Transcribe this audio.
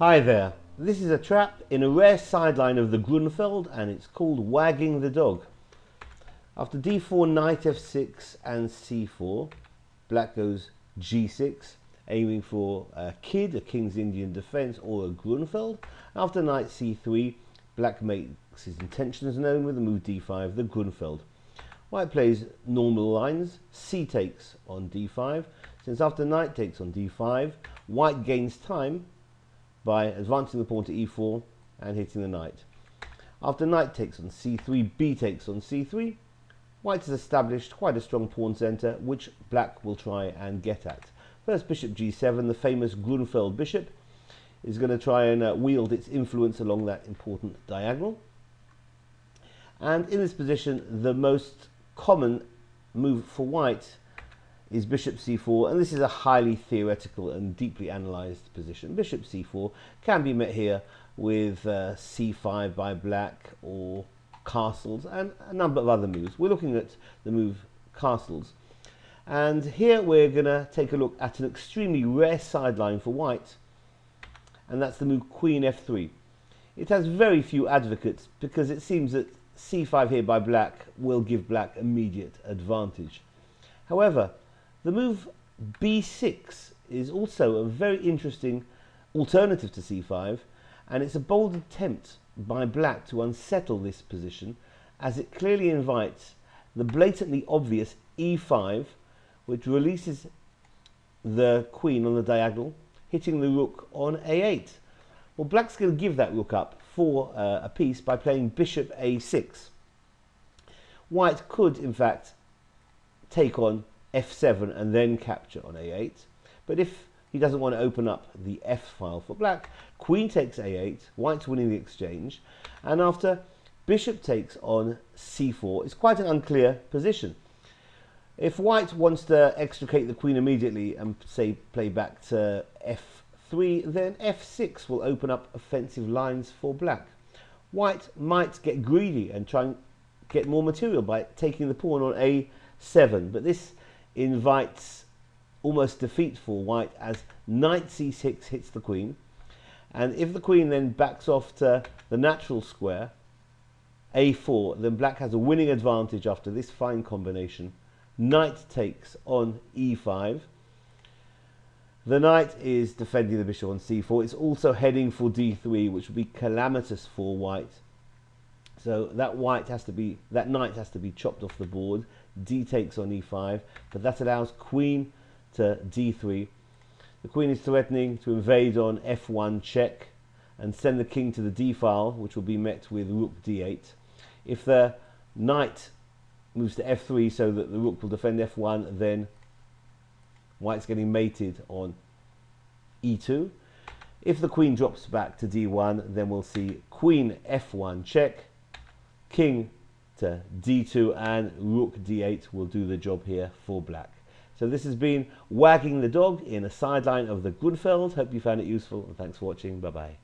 Hi there, this is a trap in a rare sideline of the Gruenfeld and it's called Wagging the Dog. After d4, knight f6 and c4, black goes g6, aiming for a kid, a King's Indian defence or a Gruenfeld. After knight c3, black makes his intentions known with the move d5, the Gruenfeld. White plays normal lines, c takes on d5, since after knight takes on d5, white gains time by advancing the pawn to e4 and hitting the knight. After knight takes on c3, b takes on c3, white has established quite a strong pawn centre, which black will try and get at. First, bishop g7, the famous Gruenfeld bishop, is going to try and wield its influence along that important diagonal. And in this position, the most common move for white is bishop c4, and this is a highly theoretical and deeply analysed position. Bishop c4 can be met here with c5 by black or castles and a number of other moves. We're looking at the move castles, and here we're going to take a look at an extremely rare sideline for white, and that's the move queen f3. It has very few advocates because it seems that c5 here by black will give black immediate advantage. However, the move b6 is also a very interesting alternative to c5, and it's a bold attempt by black to unsettle this position, as it clearly invites the blatantly obvious e5, which releases the queen on the diagonal, hitting the rook on a8. Well, black's going to give that rook up for a piece by playing bishop a6. White could, in fact, take on f7 and then capture on a8, but if he doesn't want to open up the f file for black, queen takes a8, white's winning the exchange, and after bishop takes on c4, it's quite an unclear position. If white wants to extricate the queen immediately and say play back to f3, then f6 will open up offensive lines for black. White might get greedy and try and get more material by taking the pawn on a7, but this invites almost defeat for white, as knight c6 hits the queen, and if the queen then backs off to the natural square a4, then black has a winning advantage after this fine combination. Knight takes on e5. The knight is defending the bishop on c4. It's also heading for d3, which would be calamitous for white. So that knight has to be chopped off the board. D takes on e5, but that allows queen to d3. The queen is threatening to invade on f1 check and send the king to the d file, which will be met with rook d8. If the knight moves to f3 so that the rook will defend f1, then white's getting mated on e2. If the queen drops back to d1, then we'll see queen f1 check, king to d2, and rook d8 will do the job here for black. So this has been Wagging the Dog in a sideline of the Gruenfeld. Hope you found it useful, and thanks for watching. Bye bye.